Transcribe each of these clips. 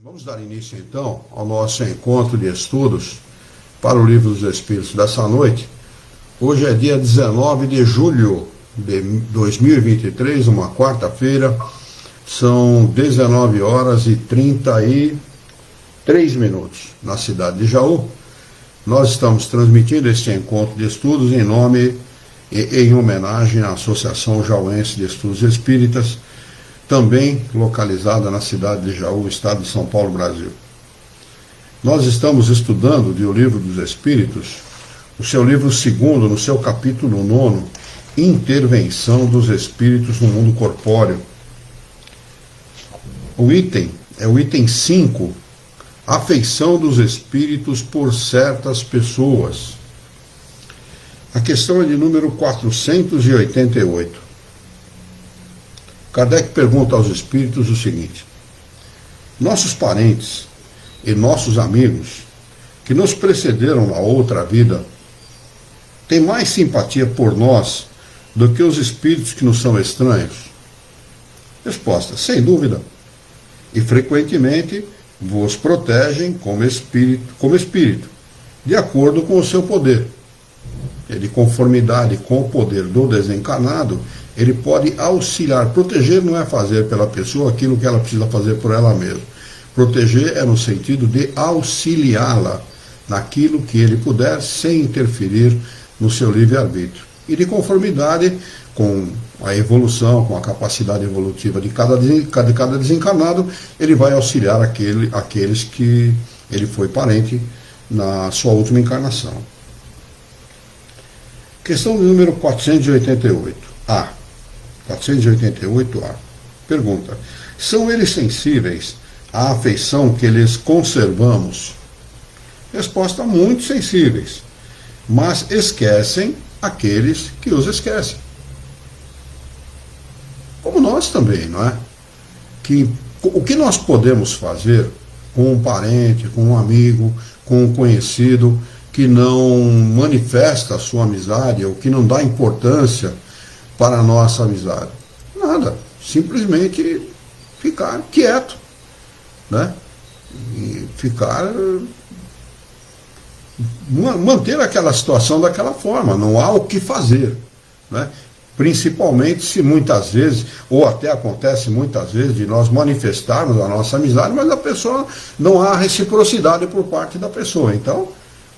Vamos dar início então ao nosso encontro de estudos para o Livro dos Espíritos dessa noite. Hoje é dia 19 de julho de 2023, uma quarta-feira, são 19 horas e 33 minutos na cidade de Jaú. Nós estamos transmitindo este encontro de estudos em nome e em homenagem à Associação Jauense de Estudos Espíritas, também localizada na cidade de Jaú, estado de São Paulo, Brasil. Nós estamos estudando o Livro dos Espíritos, o seu livro segundo, no seu capítulo 9, Intervenção dos Espíritos no Mundo Corpóreo. O item é o item 5, Afeição dos Espíritos por certas pessoas. A questão é de número 488. Kardec pergunta aos espíritos o seguinte: nossos parentes e nossos amigos que nos precederam na outra vida têm mais simpatia por nós do que os espíritos que nos são estranhos? Resposta: sem dúvida. E frequentemente vos protegem como espírito, de acordo com o seu poder. E de conformidade com o poder do desencarnado, ele pode auxiliar. Proteger não é fazer pela pessoa aquilo que ela precisa fazer por ela mesma. Proteger é no sentido de auxiliá-la naquilo que ele puder, sem interferir no seu livre-arbítrio. E de conformidade com a evolução, com a capacidade evolutiva de cada desencarnado, ele vai auxiliar aqueles que ele foi parente na sua última encarnação. Questão de número 488A. 488A. Pergunta: são eles sensíveis à afeição que lhes conservamos? Resposta: muito sensíveis, mas esquecem aqueles que os esquecem. Como nós também, não é? O que nós podemos fazer com um parente, com um amigo, com um conhecido que não manifesta a sua amizade ou que não dá importância para a nossa amizade? Nada. Simplesmente ficar quieto, né? E ficar... manter aquela situação daquela forma. Não há o que fazer, né? Principalmente se muitas vezes, ou até acontece muitas vezes, de nós manifestarmos a nossa amizade, mas a pessoa, não há reciprocidade por parte da pessoa. Então,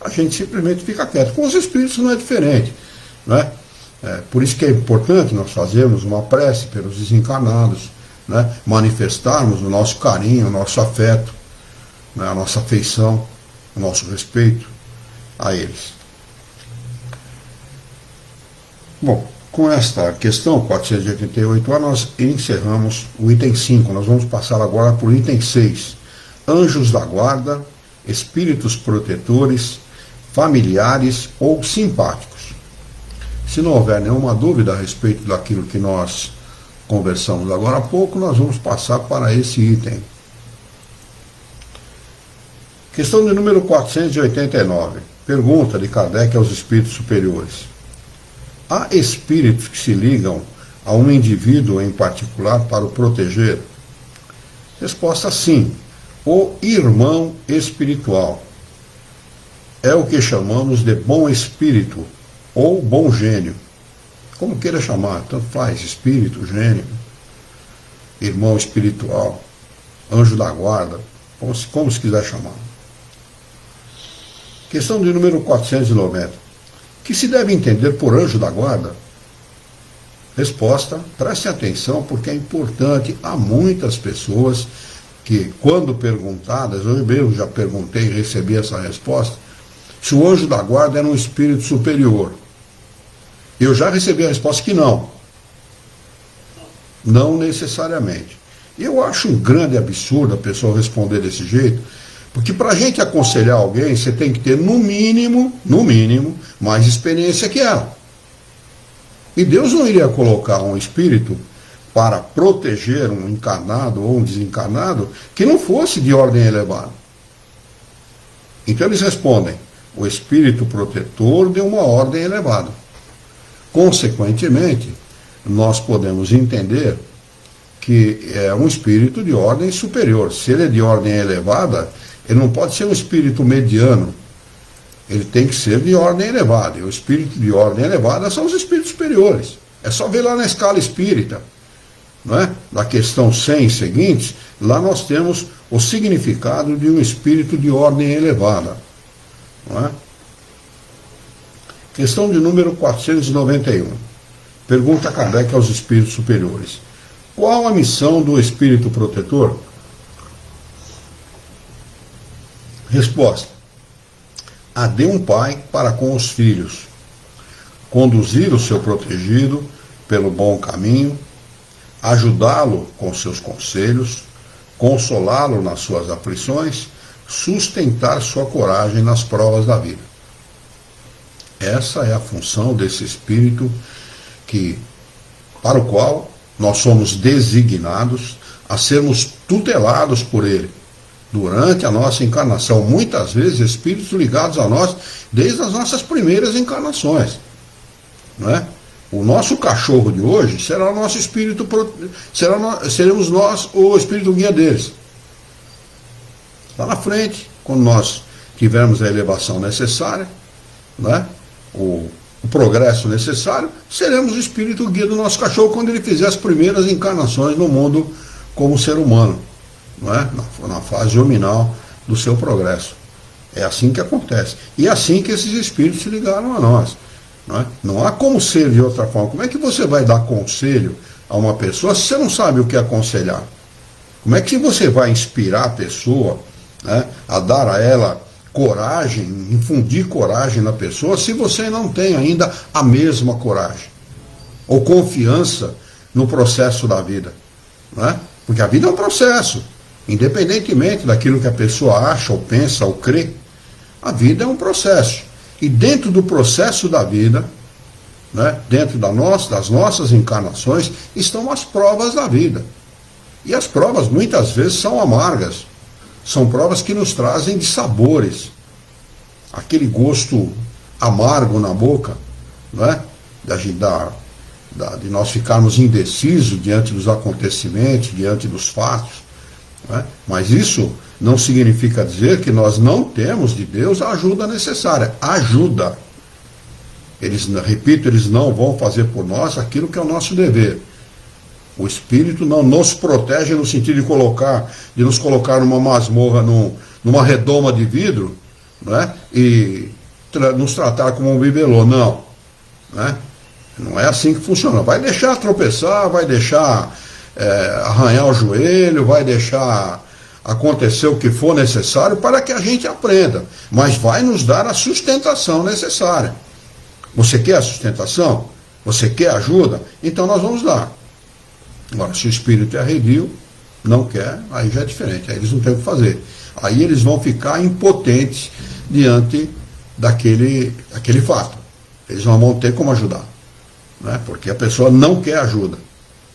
a gente simplesmente fica quieto. Com os espíritos não é diferente, né? Por isso que é importante nós fazermos uma prece pelos desencarnados, né? Manifestarmos o nosso carinho, o nosso afeto, né? A nossa afeição, o nosso respeito a eles. Bom, com esta questão 488A, nós encerramos o item 5. Nós vamos passar agora por item 6. Anjos da guarda, espíritos protetores, familiares ou simpáticos. Se não houver nenhuma dúvida a respeito daquilo que nós conversamos agora há pouco, nós vamos passar para esse item. Questão de número 489. Pergunta de Kardec aos espíritos superiores: há espíritos que se ligam a um indivíduo em particular para o proteger? Resposta: sim. O irmão espiritual é o que chamamos de bom espírito ou bom gênio. Como queira chamar, tanto faz, espírito, gênio, irmão espiritual, anjo da guarda, como se quiser chamar. Questão de número 490. Que se deve entender por anjo da guarda? Resposta: preste atenção, porque é importante. Há muitas pessoas que, quando perguntadas, eu mesmo já perguntei e recebi essa resposta, se o anjo da guarda era um espírito superior. Eu já recebi a resposta que não. Não necessariamente. Eu acho um grande absurdo a pessoa responder desse jeito, porque para a gente aconselhar alguém, você tem que ter, no mínimo, mais experiência que ela. E Deus não iria colocar um espírito para proteger um encarnado ou um desencarnado que não fosse de ordem elevada. Então eles respondem: o espírito protetor de uma ordem elevada. Consequentemente, nós podemos entender que é um espírito de ordem superior. Se ele é de ordem elevada, ele não pode ser um espírito mediano, ele tem que ser de ordem elevada. E o espírito de ordem elevada são os espíritos superiores. É só ver lá na escala espírita, não é? Na questão 100 seguintes, lá nós temos o significado de um espírito de ordem elevada, não é? Questão de número 491. Pergunta Kardec aos espíritos superiores: qual a missão do espírito protetor? Resposta: a de um pai para com os filhos, conduzir o seu protegido pelo bom caminho, ajudá-lo com seus conselhos, consolá-lo nas suas aflições, sustentar sua coragem nas provas da vida. Essa é a função desse espírito para o qual nós somos designados a sermos tutelados por ele durante a nossa encarnação. Muitas vezes espíritos ligados a nós desde as nossas primeiras encarnações, não é? O nosso cachorro de hoje será o nosso espírito, seremos nós o espírito guia deles. Lá na frente, quando nós tivermos a elevação necessária, né, o progresso necessário, seremos o espírito guia do nosso cachorro quando ele fizer as primeiras encarnações no mundo como ser humano, não é? Na fase horminal do seu progresso. É assim que acontece. E é assim que esses espíritos se ligaram a nós. Não é? Não há como ser de outra forma. Como é que você vai dar conselho a uma pessoa se você não sabe o que aconselhar? Como é que você vai inspirar a pessoa, né, a dar a ela coragem, infundir coragem na pessoa, se você não tem ainda a mesma coragem ou confiança no processo da vida, não é? Porque a vida é um processo, independentemente daquilo que a pessoa acha ou pensa ou crê, a vida é um processo. E dentro do processo da vida, né, dentro das nossas encarnações, estão as provas da vida. E as provas muitas vezes são amargas. São provas que nos trazem de sabores. Aquele gosto amargo na boca, né, de nós ficarmos indecisos diante dos acontecimentos, diante dos fatos. Né? Mas isso não significa dizer que nós não temos de Deus a ajuda necessária. Ajuda. Repito, eles não vão fazer por nós aquilo que é o nosso dever. O Espírito não nos protege no sentido de nos colocar numa masmorra, numa redoma de vidro, né? E nos tratar como um bibelô. Não. Né? Não é assim que funciona. Vai deixar tropeçar, vai deixar arranhar o joelho, vai deixar acontecer o que for necessário para que a gente aprenda. Mas vai nos dar a sustentação necessária. Você quer a sustentação? Você quer ajuda? Então nós vamos dar. Agora, se o espírito é arredio, não quer, aí já é diferente, aí eles não têm o que fazer. Aí eles vão ficar impotentes diante daquele fato. Eles não vão ter como ajudar, né? Porque a pessoa não quer ajuda.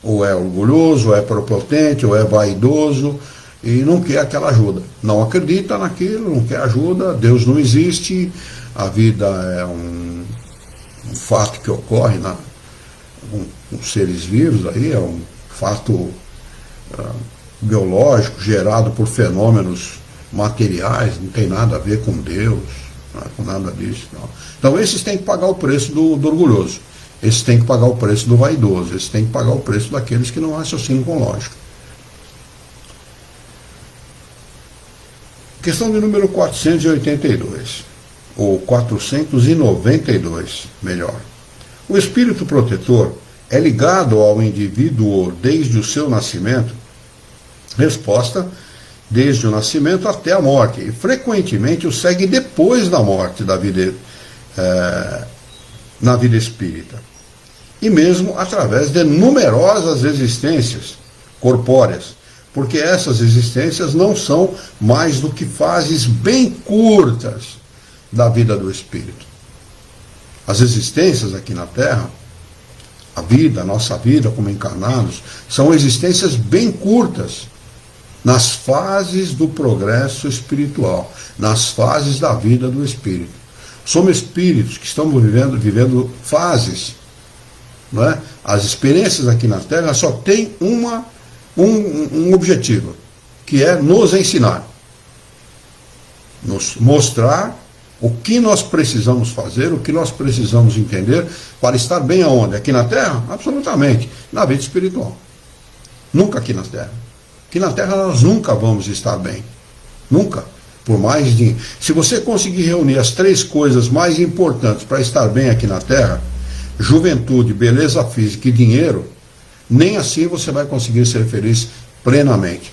Ou é orgulhoso, ou é prepotente, ou é vaidoso, e não quer aquela ajuda. Não acredita naquilo, não quer ajuda, Deus não existe, a vida é um fato que ocorre com seres vivos, aí é um fato biológico gerado por fenômenos materiais, não tem nada a ver com Deus, não é com nada disso. Não. Então esses têm que pagar o preço do orgulhoso, esses têm que pagar o preço do vaidoso, esses têm que pagar o preço daqueles que não raciocinam com lógica. Questão de número 482, ou 492, melhor. O espírito protetor é ligado ao indivíduo desde o seu nascimento? Resposta: desde o nascimento até a morte, e frequentemente o segue depois da morte na vida espírita, e mesmo através de numerosas existências corpóreas, porque essas existências não são mais do que fases bem curtas da vida do espírito. As existências aqui na Terra, a nossa vida como encarnados, são existências bem curtas nas fases do progresso espiritual, nas fases da vida do espírito. Somos espíritos que estamos vivendo fases, não é? As experiências aqui na Terra só tem uma um objetivo, que é nos ensinar, nos mostrar o que nós precisamos fazer, o que nós precisamos entender para estar bem aonde? Aqui na Terra? Absolutamente, na vida espiritual. Nunca aqui na Terra. Aqui na Terra nós nunca vamos estar bem. Nunca. Por mais de... Se você conseguir reunir as 3 coisas mais importantes para estar bem aqui na Terra, juventude, beleza física e dinheiro, nem assim você vai conseguir ser feliz plenamente.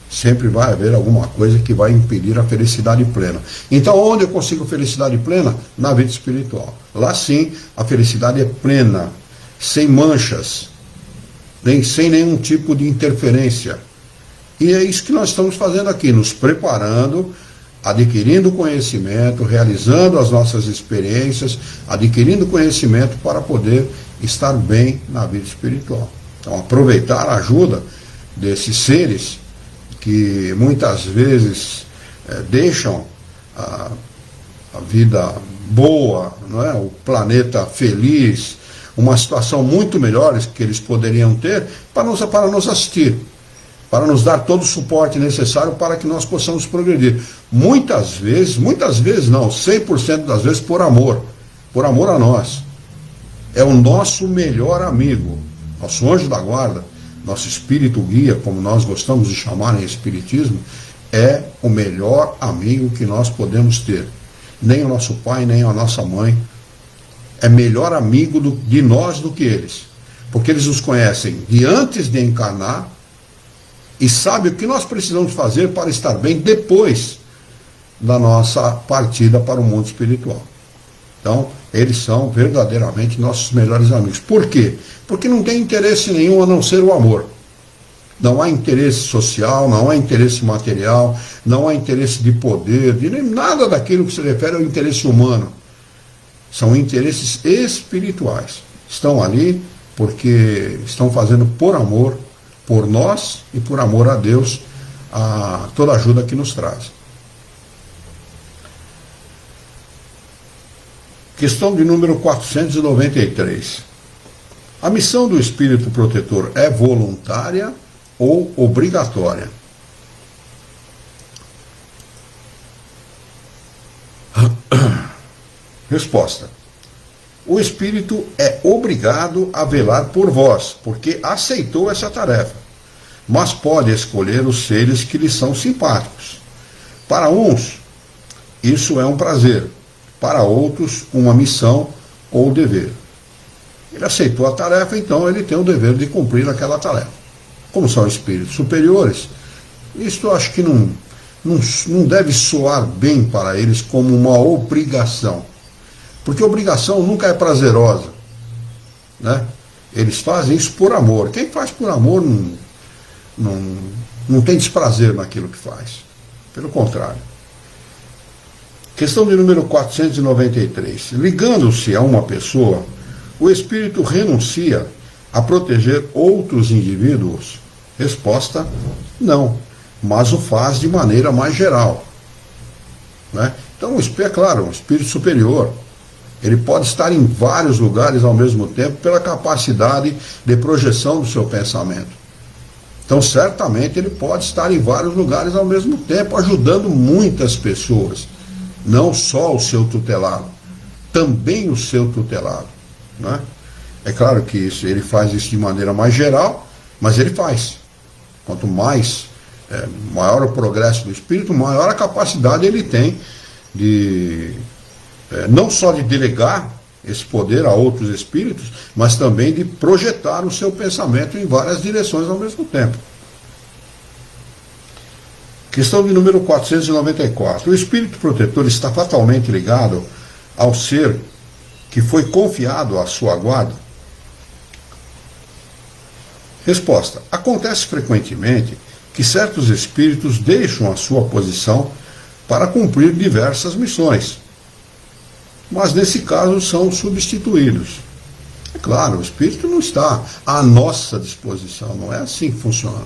Sempre vai haver alguma coisa que vai impedir a felicidade plena. Então, onde eu consigo felicidade plena? Na vida espiritual. Lá sim, a felicidade é plena, sem manchas, sem nenhum tipo de interferência. E é isso que nós estamos fazendo aqui, nos preparando, adquirindo conhecimento, realizando as nossas experiências, adquirindo conhecimento para poder estar bem na vida espiritual. Então, aproveitar a ajuda desses seres que muitas vezes deixam a vida boa, não é? O planeta feliz, uma situação muito melhor que eles poderiam ter para nos assistir, para nos dar todo o suporte necessário para que nós possamos progredir. Muitas vezes não, 100% das vezes por amor a nós. É o nosso melhor amigo, nosso anjo da guarda, nosso espírito guia, como nós gostamos de chamar em espiritismo, é o melhor amigo que nós podemos ter. Nem o nosso pai, nem a nossa mãe é melhor amigo de nós do que eles. Porque eles nos conhecem de antes de encarnar e sabem o que nós precisamos fazer para estar bem depois da nossa partida para o mundo espiritual. Então, eles são verdadeiramente nossos melhores amigos. Por quê? Porque não tem interesse nenhum a não ser o amor. Não há interesse social, não há interesse material, não há interesse de poder, de nada daquilo que se refere ao interesse humano. São interesses espirituais. Estão ali porque estão fazendo por amor, por nós e por amor a Deus, toda a ajuda que nos traz. Questão de número 493. A missão do espírito protetor é voluntária ou obrigatória? Resposta. O espírito é obrigado a velar por vós, porque aceitou essa tarefa, mas pode escolher os seres que lhe são simpáticos. Para uns, isso é um prazer. Para outros, uma missão ou dever. Ele aceitou a tarefa, então ele tem o dever de cumprir aquela tarefa. Como são espíritos superiores, isso eu acho que não deve soar bem para eles como uma obrigação. Porque obrigação nunca é prazerosa, né? Eles fazem isso por amor. Quem faz por amor não tem desprazer naquilo que faz. Pelo contrário. Questão de número 493. Ligando-se a uma pessoa, o espírito renuncia a proteger outros indivíduos? Resposta, não, mas o faz de maneira mais geral, né? Então, é claro, um espírito superior, ele pode estar em vários lugares ao mesmo tempo pela capacidade de projeção do seu pensamento. Então, certamente, ele pode estar em vários lugares ao mesmo tempo, ajudando muitas pessoas. Não só o seu tutelado, também o seu tutelado, né? É claro que ele faz isso de maneira mais geral, mas ele faz. Quanto maior o progresso do espírito, maior a capacidade ele tem de não só de delegar esse poder a outros espíritos, mas também de projetar o seu pensamento em várias direções ao mesmo tempo. Questão de número 494. O espírito protetor está fatalmente ligado ao ser que foi confiado à sua guarda? Resposta. Acontece frequentemente que certos espíritos deixam a sua posição para cumprir diversas missões, mas nesse caso são substituídos. É claro, o espírito não está à nossa disposição, não é assim que funciona.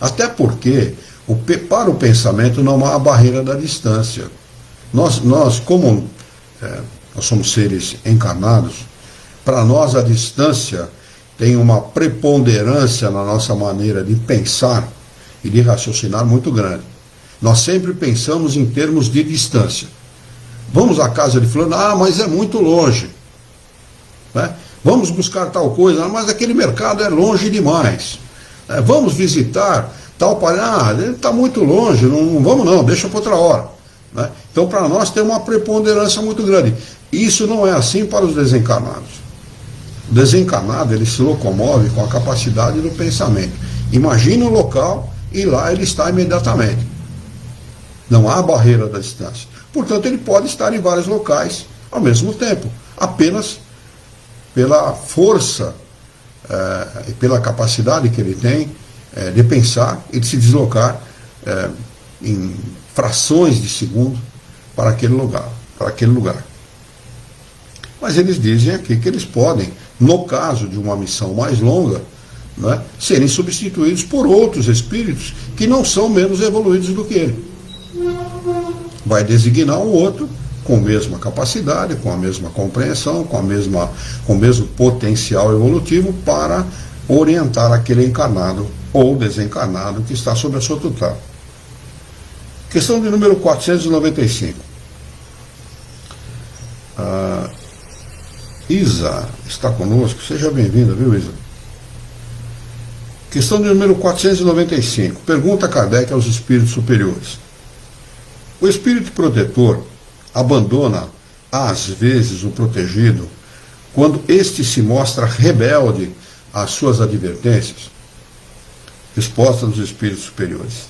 Até porque para o pensamento não há a barreira da distância. Nós como nós somos seres encarnados, para nós a distância tem uma preponderância na nossa maneira de pensar e de raciocinar muito grande. Nós sempre pensamos em termos de distância. Vamos à casa de fulano, mas é muito longe. Né? Vamos buscar tal coisa, mas aquele mercado é longe demais. Vamos visitar tal parada, ele está muito longe, não vamos não, deixa para outra hora. Né? Então, para nós tem uma preponderância muito grande. Isso não é assim para os desencarnados. O desencarnado, ele se locomove com a capacidade do pensamento. Imagina o local e lá ele está imediatamente. Não há barreira da distância. Portanto, ele pode estar em vários locais ao mesmo tempo, apenas pela força e pela capacidade que ele tem de pensar e de se deslocar em frações de segundo para aquele lugar. Mas eles dizem aqui que eles podem, no caso de uma missão mais longa, né, serem substituídos por outros espíritos que não são menos evoluídos do que ele. Vai designar um outro com a mesma capacidade, com a mesma compreensão, com o mesmo potencial evolutivo para orientar aquele encarnado ou desencarnado que está sob a sua tutela. Questão de número 495. Isa está conosco, seja bem-vinda, viu, Isa? Questão de número 495. Pergunta Kardec aos espíritos superiores. O espírito protetor abandona, às vezes, o protegido quando este se mostra rebelde às suas advertências? Resposta dos espíritos superiores.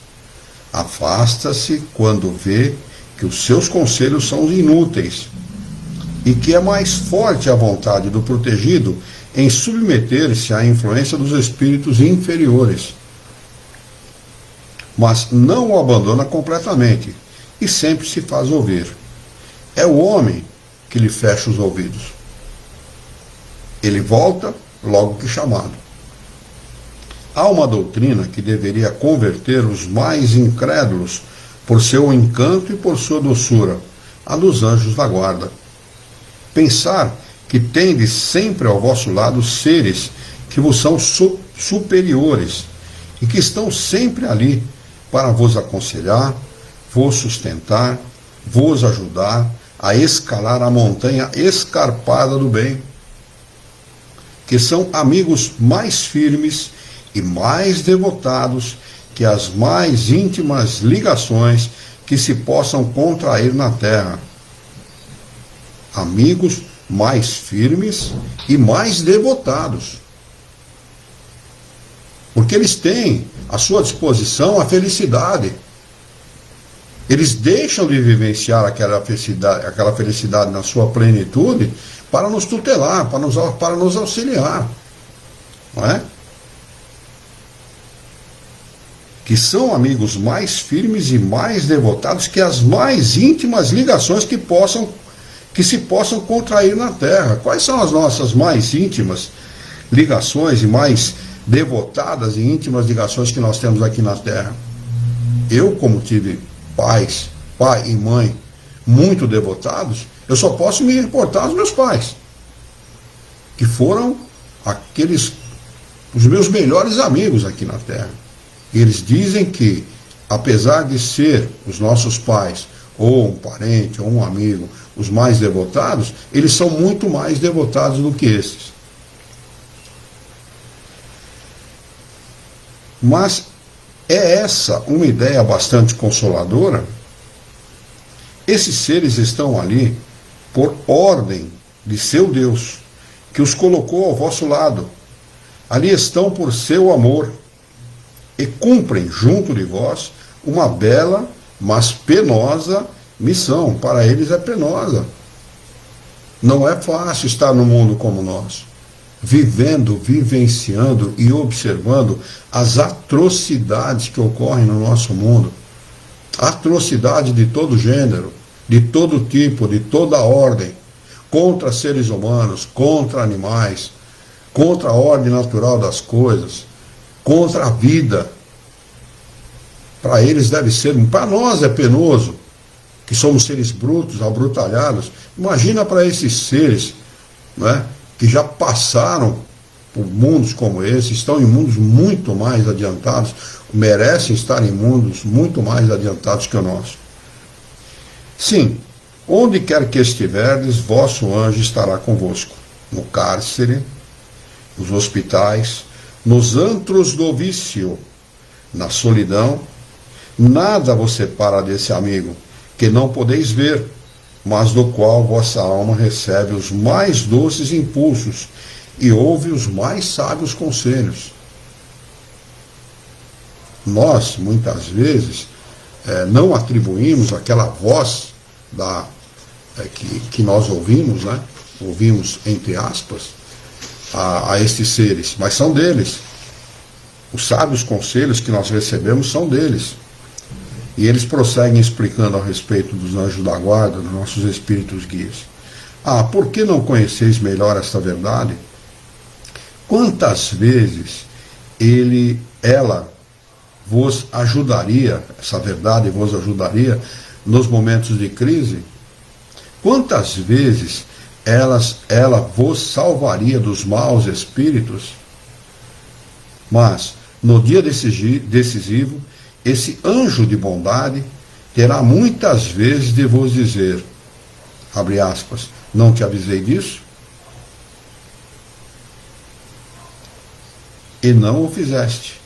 Afasta-se quando vê que os seus conselhos são inúteis e que é mais forte a vontade do protegido em submeter-se à influência dos espíritos inferiores. Mas não o abandona completamente e sempre se faz ouvir. É o homem que lhe fecha os ouvidos. Ele volta logo que chamado. Há uma doutrina que deveria converter os mais incrédulos por seu encanto e por sua doçura, a dos anjos da guarda. Pensar que tendes sempre ao vosso lado seres que vos são superiores e que estão sempre ali para vos aconselhar, vos sustentar, vos ajudar a escalar a montanha escarpada do bem, que são amigos mais firmes e mais devotados que as mais íntimas ligações que se possam contrair na terra. Amigos mais firmes e mais devotados. Porque eles têm à sua disposição a felicidade. Eles deixam de vivenciar aquela felicidade na sua plenitude para nos tutelar, para nos auxiliar. Não é? Que são amigos mais firmes e mais devotados que as mais íntimas ligações que se possam contrair na Terra. Quais são as nossas mais íntimas ligações e mais devotadas e íntimas ligações que nós temos aqui na Terra? Eu, como tive pai e mãe muito devotados, eu só posso me reportar aos meus pais, que foram os meus melhores amigos aqui na Terra. E eles dizem que, apesar de ser os nossos pais, ou um parente, ou um amigo, os mais devotados, eles são muito mais devotados do que esses. Mas é essa uma ideia bastante consoladora? Esses seres estão ali por ordem de seu Deus, que os colocou ao vosso lado. Ali estão por seu amor e cumprem junto de vós uma bela, mas penosa missão. Para eles é penosa. Não é fácil estar no mundo como nós, vivendo, vivenciando e observando as atrocidades que ocorrem no nosso mundo. Atrocidade de todo gênero, de todo tipo, de toda ordem, contra seres humanos, contra animais, contra a ordem natural das coisas, contra a vida. Para eles deve ser, para nós é penoso, que somos seres brutos, abrutalhados. Imagina para esses seres, né, que já passaram por mundos como esse, estão em mundos muito mais adiantados, merecem estar em mundos muito mais adiantados que o nosso. Sim, onde quer que estiverdes, vosso anjo estará convosco, no cárcere, nos hospitais, nos antros do vício, na solidão. Nada vos separa desse amigo, que não podeis ver, mas do qual vossa alma recebe os mais doces impulsos e ouve os mais sábios conselhos. Nós, muitas vezes, não atribuímos aquela voz que nós ouvimos, né? Ouvimos entre aspas, a estes seres, mas são deles. Os sábios conselhos que nós recebemos são deles. E eles prosseguem explicando a respeito dos anjos da guarda, dos nossos espíritos guias. Por que não conheceis melhor esta verdade? Quantas vezes ela vos ajudaria, essa verdade vos ajudaria nos momentos de crise? Quantas vezes ela vos salvaria dos maus espíritos? Mas, no dia decisivo, esse anjo de bondade terá muitas vezes de vos dizer, abre aspas, não te avisei disso? E não o fizeste.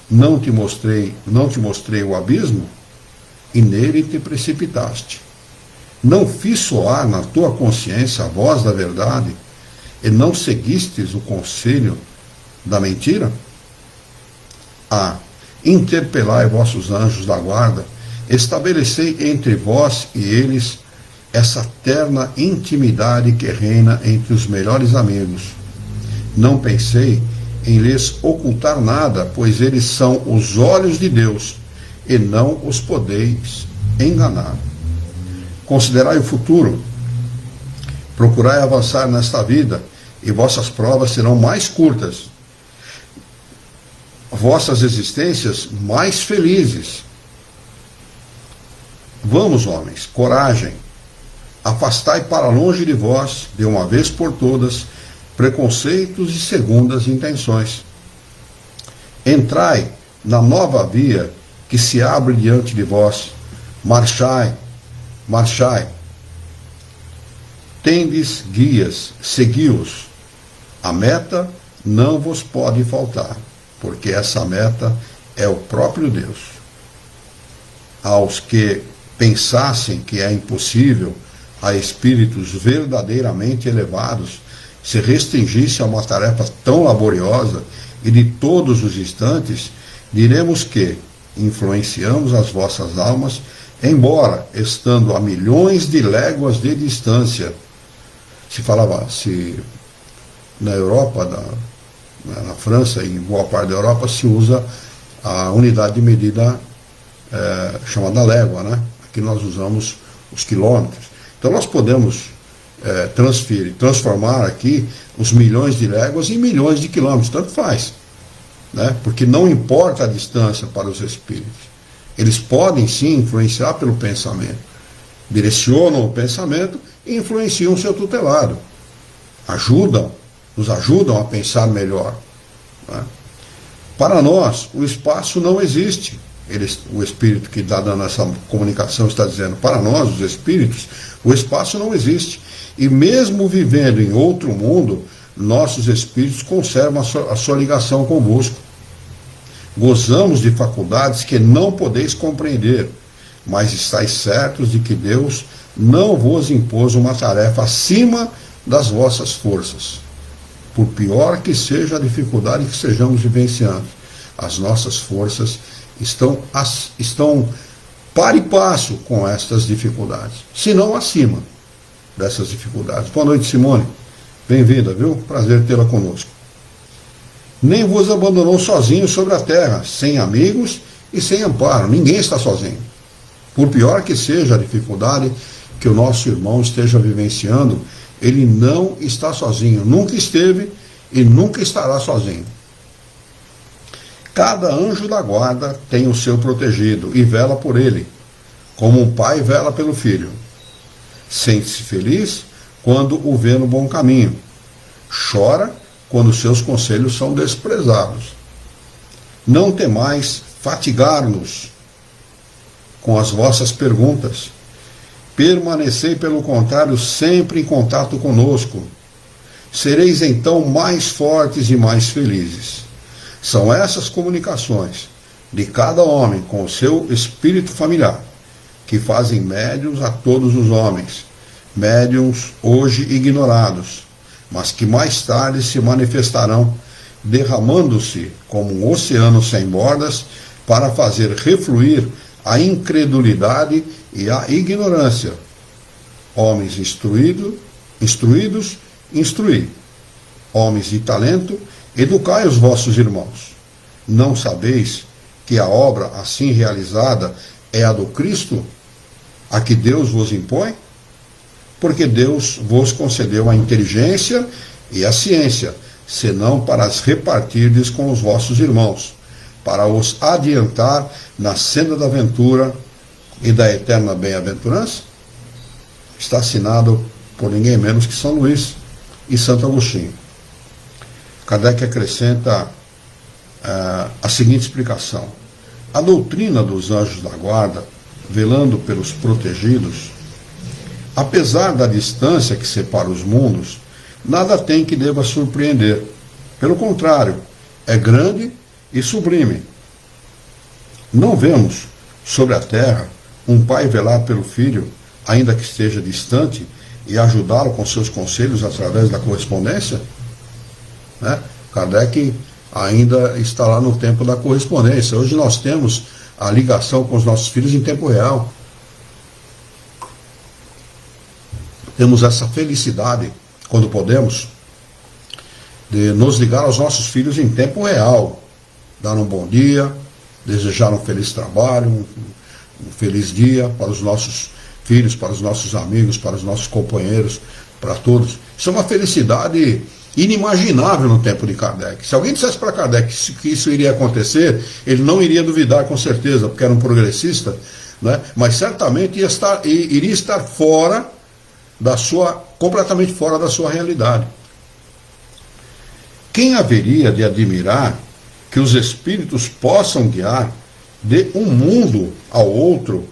Não te mostrei o abismo? E nele te precipitaste. Não fiz soar na tua consciência a voz da verdade? E não seguistes o conselho da mentira? Interpelai vossos anjos da guarda, estabelecei entre vós e eles essa terna intimidade que reina entre os melhores amigos. Não pensei em lhes ocultar nada, pois eles são os olhos de Deus, e não os podeis enganar. Considerai o futuro, procurai avançar nesta vida, e vossas provas serão mais curtas, vossas existências mais felizes. Vamos, homens, coragem, afastai para longe de vós, de uma vez por todas, preconceitos e segundas intenções. Entrai na nova via que se abre diante de vós. Marchai, marchai. Tendes guias, segui-os. A meta não vos pode faltar, porque essa meta é o próprio Deus. Aos que pensassem que é impossível a espíritos verdadeiramente elevados se restringisse a uma tarefa tão laboriosa e de todos os instantes, diremos que influenciamos as vossas almas, embora estando a milhões de léguas de distância. Se na Europa, na França e em boa parte da Europa se usa a unidade de medida chamada légua, né? Aqui nós usamos os quilômetros. Então nós podemos transformar aqui os milhões de léguas em milhões de quilômetros, tanto faz, né? Porque não importa a distância para os espíritos. Eles podem sim influenciar pelo pensamento, direcionam o pensamento e influenciam o seu tutelado, nos ajudam a pensar melhor, né? Para nós, o espaço não existe. O espírito que está dando essa comunicação está dizendo, para nós, os espíritos, o espaço não existe. E mesmo vivendo em outro mundo, nossos espíritos conservam a sua ligação convosco. Gozamos de faculdades que não podeis compreender, mas estáis certos de que Deus não vos impôs uma tarefa acima das vossas forças. Por pior que seja a dificuldade que estejamos vivenciando, as nossas forças estão par e passo com estas dificuldades, se não acima dessas dificuldades. Boa noite, Simone. Bem-vinda, viu? Prazer tê-la conosco. Nem vos abandonou sozinho sobre a terra, sem amigos e sem amparo. Ninguém está sozinho. Por pior que seja a dificuldade que o nosso irmão esteja vivenciando, ele não está sozinho. Nunca esteve e nunca estará sozinho. Cada anjo da guarda tem o seu protegido e vela por ele, como um pai vela pelo filho. Sente-se feliz quando o vê no bom caminho. Chora quando seus conselhos são desprezados. Não temais fatigar-nos com as vossas perguntas. Permanecei, pelo contrário, sempre em contato conosco. Sereis então mais fortes e mais felizes. São essas comunicações de cada homem com o seu espírito familiar que fazem médiuns a todos os homens, médiuns hoje ignorados, mas que mais tarde se manifestarão, derramando-se como um oceano sem bordas para fazer refluir a incredulidade e a ignorância. Homens instruídos, instruí. Homens de talento, educai os vossos irmãos. Não sabeis que a obra assim realizada é a do Cristo, a que Deus vos impõe? Porque Deus vos concedeu a inteligência e a ciência, senão para as repartirdes com os vossos irmãos, para os adiantar na senda da ventura e da eterna bem-aventurança? Está assinado por ninguém menos que São Luís e Santo Agostinho. Kardec acrescenta a seguinte explicação: a doutrina dos anjos da guarda, velando pelos protegidos, apesar da distância que separa os mundos, nada tem que deva surpreender. Pelo contrário, é grande e sublime. Não vemos sobre a terra um pai velar pelo filho, ainda que esteja distante, e ajudá-lo com seus conselhos através da correspondência? Kardec ainda está lá no tempo da correspondência. Hoje nós temos a ligação com os nossos filhos em tempo real. Temos essa felicidade, quando podemos, de nos ligar aos nossos filhos em tempo real, dar um bom dia, desejar um feliz trabalho, um feliz dia para os nossos filhos, para os nossos amigos, para os nossos companheiros, para todos. Isso é uma felicidade inimaginável no tempo de Kardec. Se alguém dissesse para Kardec que isso iria acontecer, ele não iria duvidar, com certeza, porque era um progressista, né? Mas certamente iria estar completamente fora da sua realidade. Quem haveria de admirar que os espíritos possam guiar de um mundo ao outro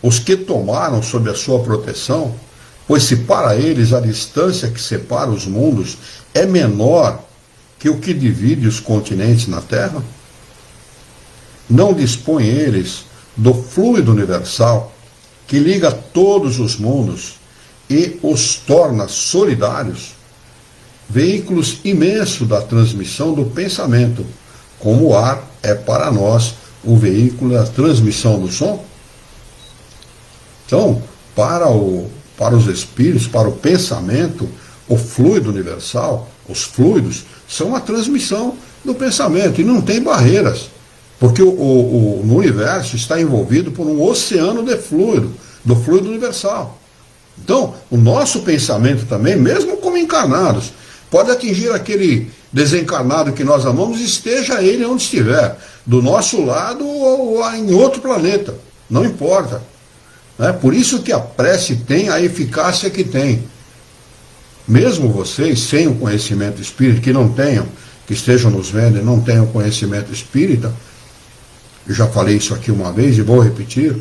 os que tomaram sob a sua proteção, pois se para eles a distância que separa os mundos é menor que o que divide os continentes na Terra? Não dispõem eles do fluido universal que liga todos os mundos e os torna solidários, veículos imensos da transmissão do pensamento, como o ar é para nós o veículo da transmissão do som? Então, para os espíritos, para o pensamento, o fluido universal, os fluidos, são a transmissão do pensamento, e não tem barreiras, porque no universo está envolvido por um oceano de fluido, do fluido universal. Então, o nosso pensamento também, mesmo como encarnados, pode atingir aquele desencarnado que nós amamos, esteja ele onde estiver, do nosso lado ou em outro planeta, não importa. Por isso que a prece tem a eficácia que tem. Mesmo vocês, sem o conhecimento espírita, que não tenham, que estejam nos vendo e não tenham conhecimento espírita, eu já falei isso aqui uma vez e vou repetir,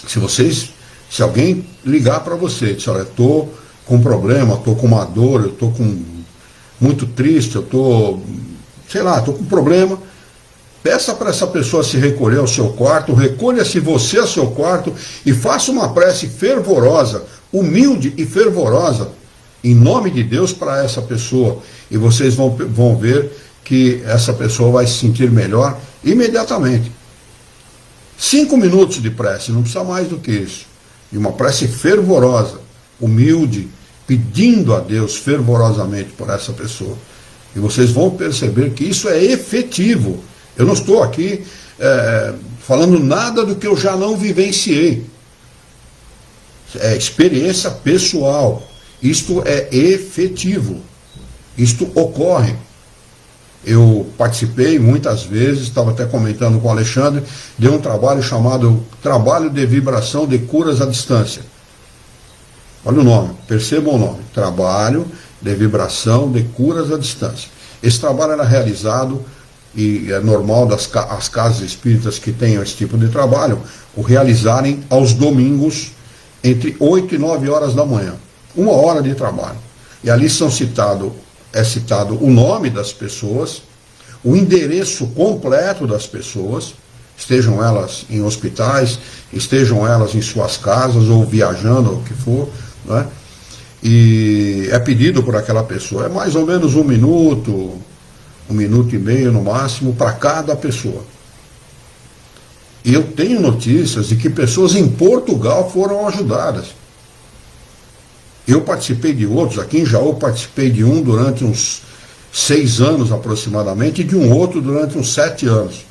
se alguém ligar para você e dizer, olha, estou com um problema, estou com uma dor, eu estou muito triste, eu estou com um problema, peça para essa pessoa se recolher ao seu quarto, recolha-se você ao seu quarto e faça uma prece fervorosa, humilde e fervorosa, em nome de Deus para essa pessoa. E vocês vão ver que essa pessoa vai se sentir melhor imediatamente. 5 minutos de prece, não precisa mais do que isso. E uma prece fervorosa, humilde, pedindo a Deus fervorosamente por essa pessoa. E vocês vão perceber que isso é efetivo. Eu não estou aqui falando nada do que eu já não vivenciei. É experiência pessoal. Isto é efetivo. Isto ocorre. Eu participei muitas vezes, estava até comentando com o Alexandre, de um trabalho chamado Trabalho de Vibração de Curas à Distância. Olha o nome, percebam o nome. Trabalho de vibração de curas à distância. Esse trabalho era realizado, e é normal as casas espíritas que tenham esse tipo de trabalho, o realizarem aos domingos, entre 8 e 9 horas da manhã. 1 hora de trabalho. E ali é citado o nome das pessoas, o endereço completo das pessoas, estejam elas em hospitais, estejam elas em suas casas ou viajando, ou o que for, né? E é pedido por aquela pessoa, é mais ou menos 1 minuto, 1 minuto e meio no máximo para cada pessoa. E eu tenho notícias de que pessoas em Portugal foram ajudadas. Eu participei de outros, aqui em Jaú participei de um durante uns 6 anos aproximadamente, e de um outro durante uns 7 anos.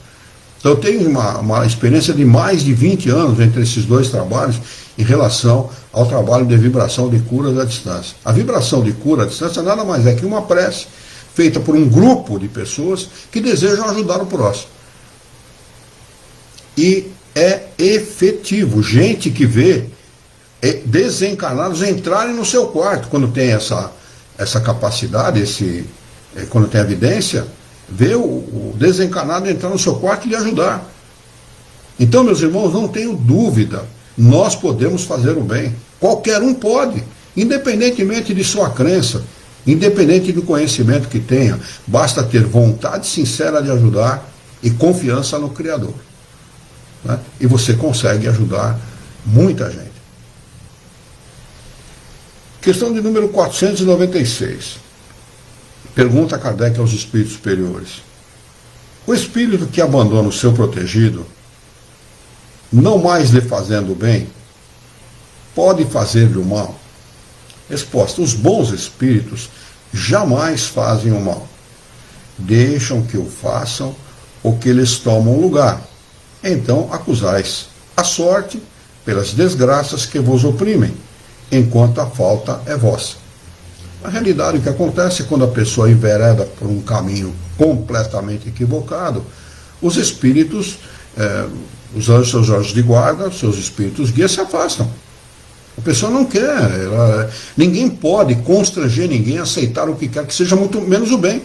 Então eu tenho uma experiência de mais de 20 anos entre esses dois trabalhos em relação ao trabalho de vibração de cura à distância. A vibração de cura à distância nada mais é que uma prece feita por um grupo de pessoas que desejam ajudar o próximo. E é efetivo. Gente que vê desencarnados entrarem no seu quarto, quando tem essa capacidade, quando tem evidência, vê o desencarnado entrar no seu quarto e lhe ajudar. Então, meus irmãos, não tenho dúvida, nós podemos fazer o bem. Qualquer um pode, independentemente de sua crença, independente do conhecimento que tenha, basta ter vontade sincera de ajudar e confiança no Criador, né? E você consegue ajudar muita gente. Questão de número 496. Pergunta Kardec aos espíritos superiores: o espírito que abandona o seu protegido, não mais lhe fazendo o bem, pode fazer-lhe o mal? Resposta: os bons espíritos jamais fazem o mal. Deixam que o façam ou que eles tomam lugar. Então acusais a sorte pelas desgraças que vos oprimem, enquanto a falta é vossa. Na realidade, o que acontece quando a pessoa envereda por um caminho completamente equivocado, os espíritos, os anjos, seus anjos de guarda, seus espíritos guias se afastam. A pessoa não quer, ninguém pode constranger ninguém a aceitar o que quer que seja, muito menos o bem.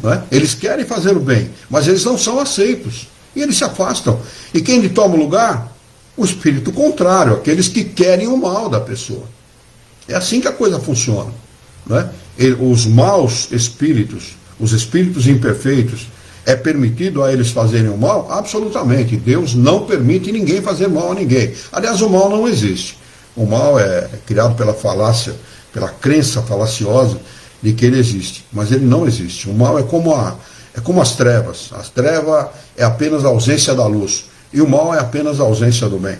Não é? Eles querem fazer o bem, mas eles não são aceitos. E eles se afastam. E quem lhe toma o lugar? O espírito contrário, aqueles que querem o mal da pessoa. É assim que a coisa funciona. Não é? Os maus espíritos, os espíritos imperfeitos, é permitido a eles fazerem o mal? Absolutamente. Deus não permite ninguém fazer mal a ninguém. Aliás, o mal não existe. O mal é criado pela falácia, pela crença falaciosa de que ele existe. Mas ele não existe. O mal é como as trevas. As trevas é apenas a ausência da luz. E o mal é apenas a ausência do bem.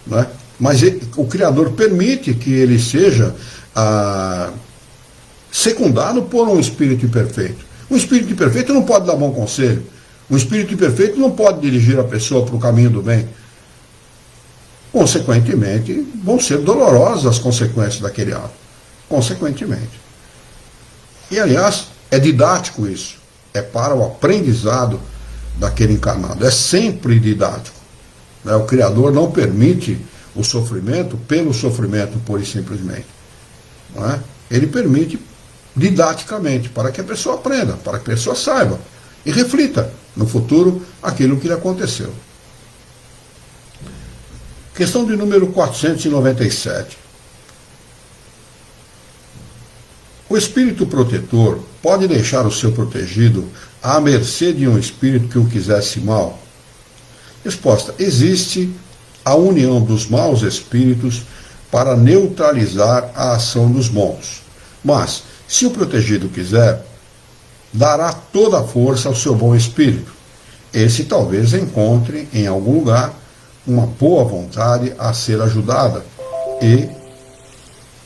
Não é? Mas o Criador permite que ele seja secundado por um espírito imperfeito. Um espírito imperfeito não pode dar bom conselho. Um espírito imperfeito não pode dirigir a pessoa para o caminho do bem. Consequentemente, vão ser dolorosas as consequências daquele ato. Consequentemente. E, aliás, é didático isso. É para o aprendizado daquele encarnado. É sempre didático. O Criador não permite o sofrimento pelo sofrimento, pura e simplesmente. Não é? Ele permite didaticamente, para que a pessoa aprenda, para que a pessoa saiba e reflita no futuro aquilo que lhe aconteceu. Questão de número 497. O espírito protetor pode deixar o seu protegido à mercê de um espírito que o quisesse mal? Resposta: existe a união dos maus espíritos para neutralizar a ação dos bons. Mas, se o protegido quiser, dará toda a força ao seu bom espírito. Esse talvez encontre em algum lugar uma boa vontade a ser ajudada e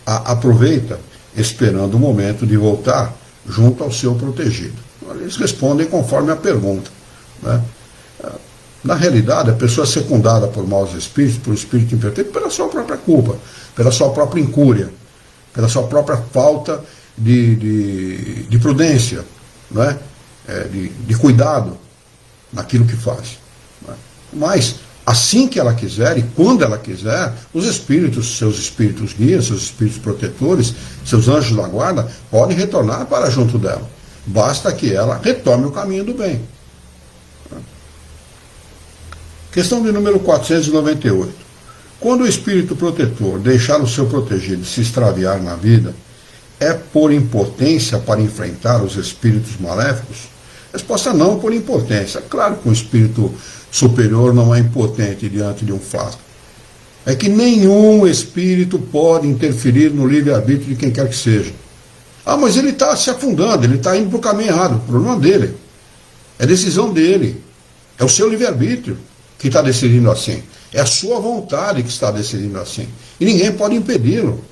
a aproveita, esperando o momento de voltar junto ao seu protegido. Eles respondem conforme a pergunta, né? Na realidade, a pessoa é secundada por maus espíritos, por espírito imperfeito, pela sua própria culpa, pela sua própria incúria, pela sua própria falta de prudência, não é? De cuidado naquilo que faz. Não é? Mas assim que ela quiser e quando ela quiser, os espíritos, seus espíritos guias, seus espíritos protetores, seus anjos da guarda, podem retornar para junto dela. Basta que ela retome o caminho do bem. Questão de número 498. Quando o espírito protetor deixar o seu protegido se extraviar na vida, é por impotência para enfrentar os espíritos maléficos? Resposta: não, por impotência. Claro que um espírito superior não é impotente diante de um fato. É que nenhum espírito pode interferir no livre-arbítrio de quem quer que seja. Ah, mas ele está se afundando, ele está indo para o caminho errado. O problema dele. É decisão dele. É o seu livre-arbítrio que está decidindo assim. É a sua vontade que está decidindo assim. E ninguém pode impedi-lo.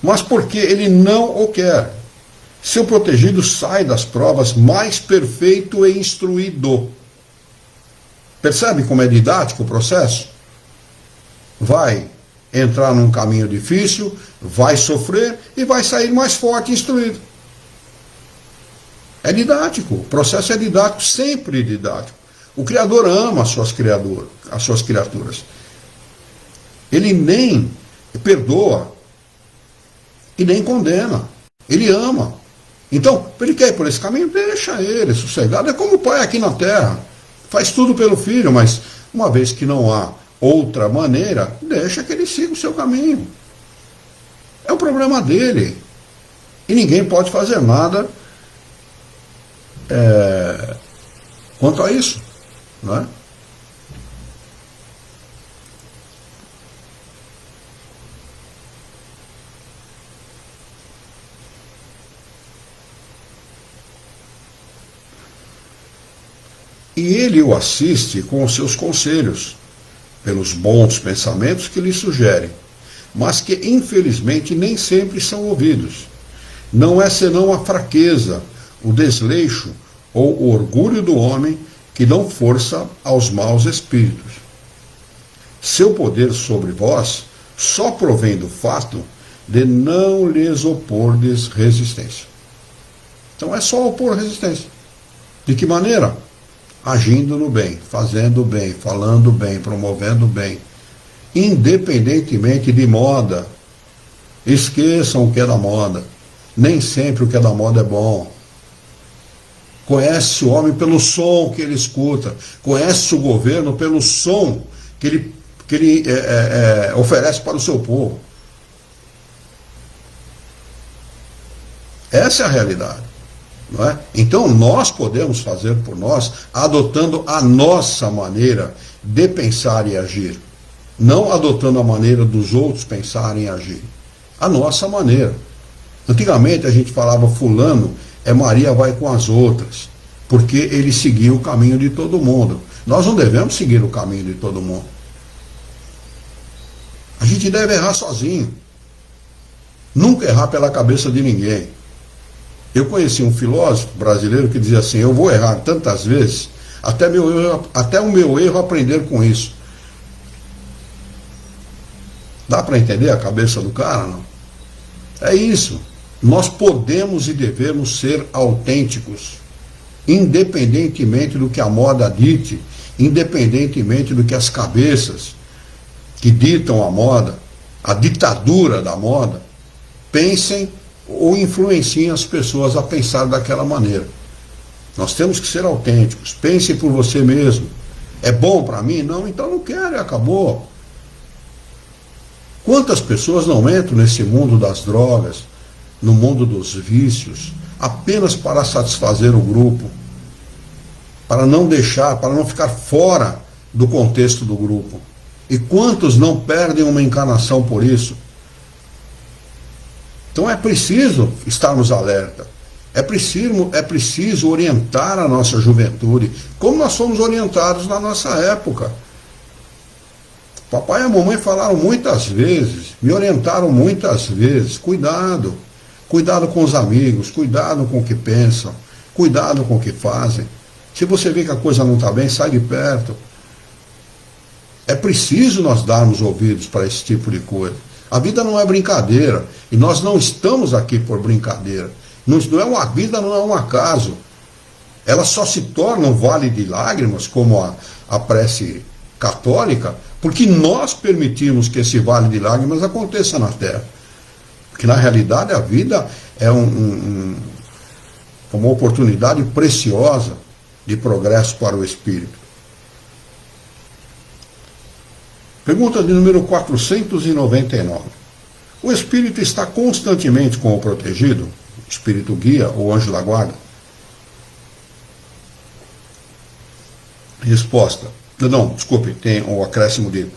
Mas porque ele não o quer. Seu protegido sai das provas mais perfeito e instruído. Percebe como é didático o processo? Vai entrar num caminho difícil, vai sofrer e vai sair mais forte e instruído. É didático, o processo é didático, sempre didático. O Criador ama as suas criaturas. Ele nem perdoa e nem condena. Ele ama. Então, ele quer ir por esse caminho, deixa ele sossegado. É como o pai aqui na terra. Faz tudo pelo filho, mas uma vez que não há outra maneira, deixa que ele siga o seu caminho. É o problema dele. E ninguém pode fazer nada quanto a isso. Não é? E ele o assiste com os seus conselhos, pelos bons pensamentos que lhe sugerem, mas que infelizmente nem sempre são ouvidos. Não é senão a fraqueza, o desleixo ou o orgulho do homem que dão força aos maus espíritos. Seu poder sobre vós só provém do fato de não lhes opordes resistência. Então é só opor resistência. De que maneira? Agindo no bem, fazendo o bem, falando bem, promovendo o bem, independentemente de moda. Esqueçam o que é da moda. Nem sempre o que é da moda é bom. Conhece o homem pelo som que ele escuta, conhece o governo pelo som que ele oferece para o seu povo. Essa é a realidade. Não é? Então nós podemos fazer por nós adotando a nossa maneira de pensar e agir, não adotando a maneira dos outros pensarem e agir. A nossa maneira. Antigamente a gente falava fulano Maria vai com as outras, porque ele seguiu o caminho de todo mundo. Nós não devemos seguir o caminho de todo mundo. A gente deve errar sozinho. Nunca errar pela cabeça de ninguém. Eu conheci um filósofo brasileiro que dizia assim: eu vou errar tantas vezes, até o meu erro aprender com isso. Dá para entender a cabeça do cara, não? É isso. Nós podemos e devemos ser autênticos, independentemente do que a moda dite, independentemente do que as cabeças que ditam a moda, a ditadura da moda, pensem ou influenciem as pessoas a pensar daquela maneira. Nós temos que ser autênticos. Pense por você mesmo. É bom para mim? Não, então não quero e acabou. Quantas pessoas não entram nesse mundo das drogas, no mundo dos vícios, apenas para satisfazer o grupo, para não ficar fora do contexto do grupo? E quantos não perdem uma encarnação por isso? Então é preciso estarmos alerta. É preciso orientar a nossa juventude, como nós fomos orientados na nossa época. Papai e a mamãe falaram muitas vezes, me orientaram muitas vezes: cuidado, cuidado com os amigos, cuidado com o que pensam, cuidado com o que fazem. Se você vê que a coisa não está bem, sai de perto. É preciso nós darmos ouvidos para esse tipo de coisa. A vida não é brincadeira, e nós não estamos aqui por brincadeira. A vida não é um acaso. Ela só se torna um vale de lágrimas, como a prece católica, porque nós permitimos que esse vale de lágrimas aconteça na Terra. Porque na realidade a vida é uma oportunidade preciosa de progresso para o espírito. Pergunta de número 499. O espírito está constantemente com o protegido? O espírito guia ou anjo da guarda? Resposta. Não, desculpe, tem o acréscimo de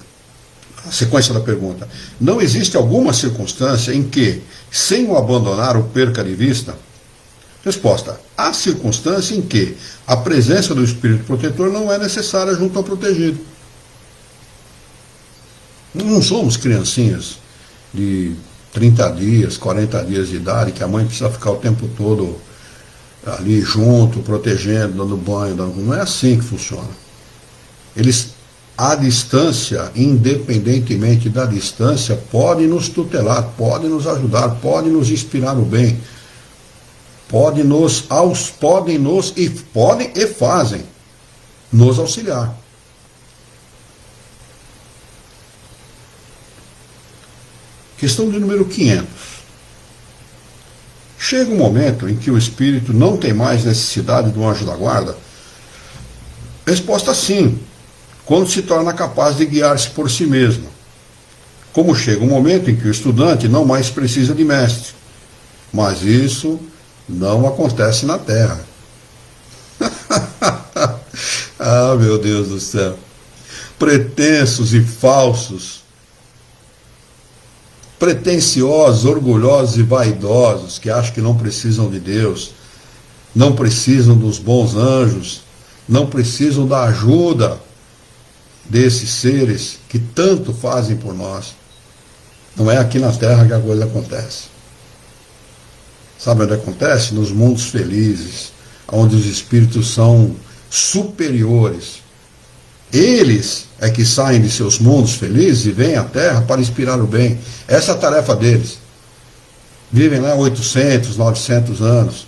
a sequência da pergunta. Não existe alguma circunstância em que, sem o abandonar, o perca de vista? Resposta. Há circunstância em que a presença do espírito protetor não é necessária junto ao protegido. Não somos criancinhas de 30 dias, 40 dias de idade, que a mãe precisa ficar o tempo todo ali junto, protegendo, dando banho, não é assim que funciona. Eles, à distância, independentemente da distância, podem nos tutelar, podem nos ajudar, podem nos inspirar no bem, podem e fazem nos auxiliar. Questão de número 500. Chega um momento em que o espírito não tem mais necessidade do anjo da guarda? Resposta sim, quando se torna capaz de guiar-se por si mesmo. Como chega um momento em que o estudante não mais precisa de mestre. Mas isso não acontece na Terra. Ah, meu Deus do céu. Pretensos e falsos, pretensiosos, orgulhosos e vaidosos, que acham que não precisam de Deus, não precisam dos bons anjos, não precisam da ajuda desses seres que tanto fazem por nós. Não é aqui na Terra que a coisa acontece. Sabe onde acontece? Nos mundos felizes, onde os espíritos são superiores. Eles é que saem de seus mundos felizes e vêm à Terra para inspirar o bem. Essa é a tarefa deles. Vivem lá 800, 900 anos.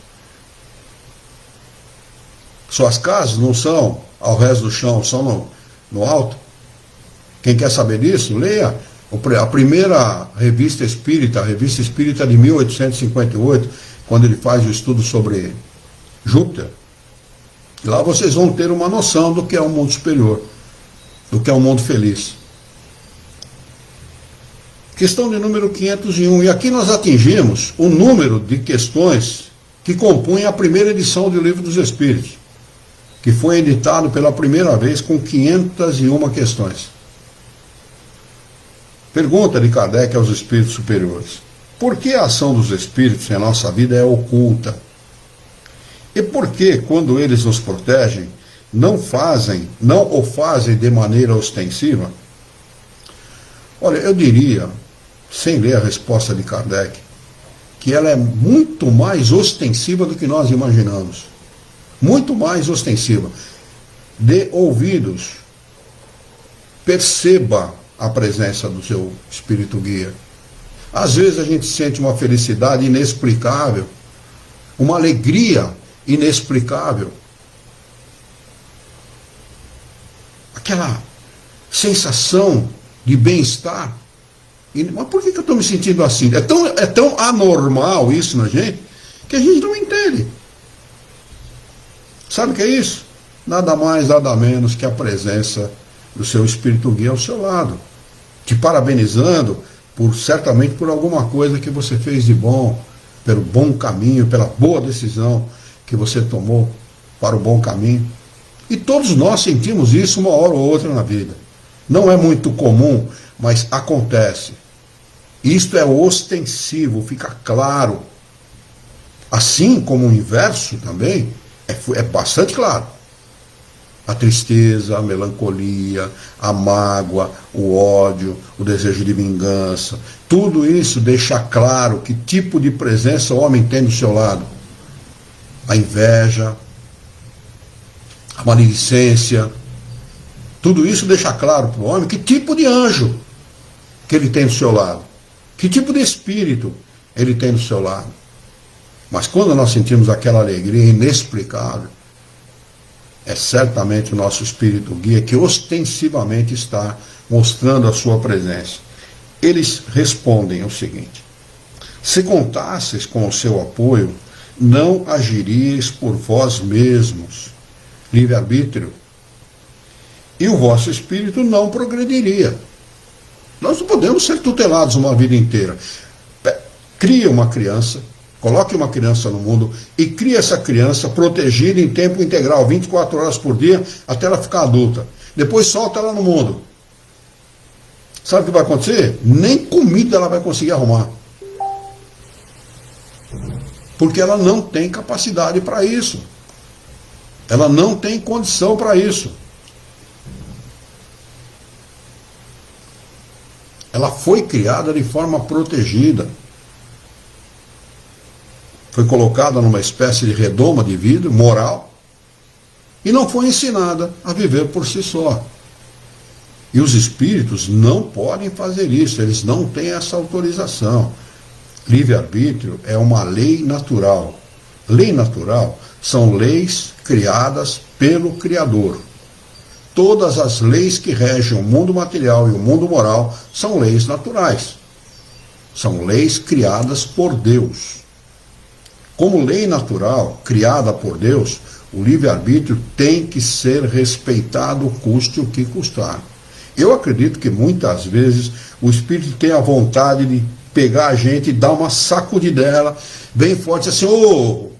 Suas casas não são ao resto do chão, são no alto. Quem quer saber disso, leia a primeira revista espírita, a revista espírita de 1858, quando ele faz o estudo sobre Júpiter. Lá vocês vão ter uma noção do que é um mundo superior, do que é um mundo feliz. Questão de número 501. E aqui nós atingimos o número de questões que compõem a primeira edição do Livro dos Espíritos, que foi editado pela primeira vez com 501 questões. Pergunta de Kardec aos espíritos superiores: por que a ação dos espíritos em nossa vida é oculta? E por que, quando eles nos protegem, não o fazem de maneira ostensiva? Olha, eu diria, sem ler a resposta de Kardec, que ela é muito mais ostensiva do que nós imaginamos. Muito mais ostensiva. Dê ouvidos. Perceba a presença do seu espírito guia. Às vezes a gente sente uma felicidade inexplicável, uma alegria inexplicável, aquela sensação de bem-estar. Mas por que eu estou me sentindo assim? É tão anormal isso na gente, que a gente não entende. Sabe o que é isso? Nada mais, nada menos que a presença do seu espírito guia ao seu lado, te parabenizando certamente por alguma coisa que você fez de bom, pelo bom caminho, pela boa decisão que você tomou para o bom caminho. E todos nós sentimos isso uma hora ou outra na vida. Não é muito comum, mas acontece. Isto é ostensivo, fica claro. Assim como o inverso também é bastante claro. A tristeza, a melancolia, a mágoa, o ódio, o desejo de vingança, tudo isso deixa claro que tipo de presença o homem tem do seu lado. A inveja, a maledicência, tudo isso deixa claro para o homem que tipo de anjo que ele tem do seu lado, que tipo de espírito ele tem do seu lado. Mas quando nós sentimos aquela alegria inexplicável, é certamente o nosso espírito guia que ostensivamente está mostrando a sua presença. Eles respondem o seguinte: se contasseis com o seu apoio, não agiríeis por vós mesmos, livre-arbítrio, e o vosso espírito não progrediria. Nós não podemos ser tutelados uma vida inteira. Cria uma criança, coloque uma criança no mundo e cria essa criança protegida em tempo integral, 24 horas por dia, até ela ficar adulta. Depois solta ela no mundo. Sabe o que vai acontecer? Nem comida ela vai conseguir arrumar. Porque ela não tem capacidade para isso. Ela não tem condição para isso. Ela foi criada de forma protegida. Foi colocada numa espécie de redoma de vida moral e não foi ensinada a viver por si só. E os espíritos não podem fazer isso, eles não têm essa autorização. Livre-arbítrio é uma lei natural. Lei natural são leis criadas pelo Criador. Todas as leis que regem o mundo material e o mundo moral são leis naturais. São leis criadas por Deus. Como lei natural, criada por Deus, o livre-arbítrio tem que ser respeitado, custe o que custar. Eu acredito que muitas vezes o espírito tem a vontade de pegar a gente e dar uma sacudidela bem forte, assim: ô,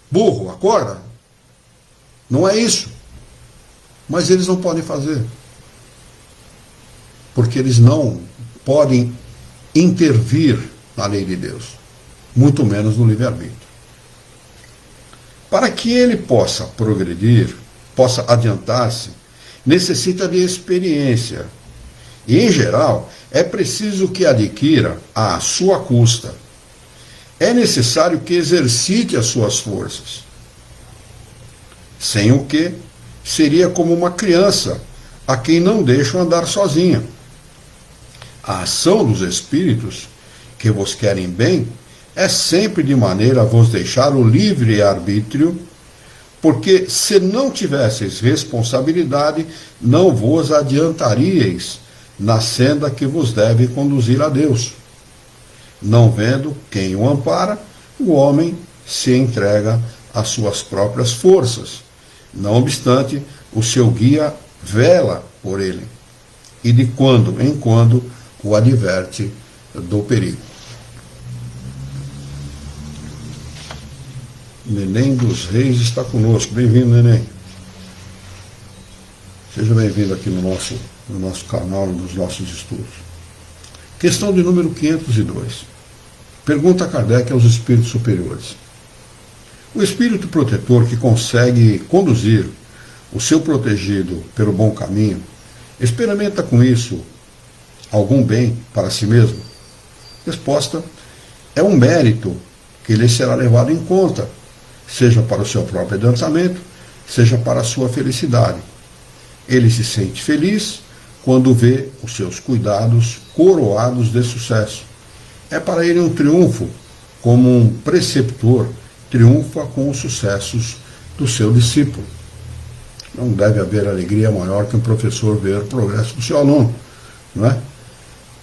burro, acorda. Não é isso. Mas eles não podem fazer. Porque eles não podem intervir na lei de Deus, muito menos no livre-arbítrio. Para que ele possa progredir, possa adiantar-se, necessita de experiência. E, em geral, é preciso que adquira à sua custa. É necessário que exercite as suas forças. Sem o que, seria como uma criança a quem não deixam andar sozinha. A ação dos espíritos, que vos querem bem, é sempre de maneira a vos deixar o livre-arbítrio, porque se não tivesseis responsabilidade, não vos adiantaríeis na senda que vos deve conduzir a Deus. Não vendo quem o ampara, o homem se entrega às suas próprias forças. Não obstante, o seu guia vela por ele, e de quando em quando o adverte do perigo. Neném dos Reis está conosco. Bem-vindo, Neném. Seja bem-vindo aqui no nosso canal, nos nossos estudos. Questão de número 502. Pergunta a Kardec aos espíritos superiores. O espírito protetor que consegue conduzir o seu protegido pelo bom caminho, experimenta com isso algum bem para si mesmo? Resposta: é um mérito que lhe será levado em conta, seja para o seu próprio adiantamento, seja para a sua felicidade. Ele se sente feliz quando vê os seus cuidados coroados de sucesso. É para ele um triunfo, como um preceptor triunfa com os sucessos do seu discípulo. Não deve haver alegria maior que um professor ver o progresso do seu aluno, não é?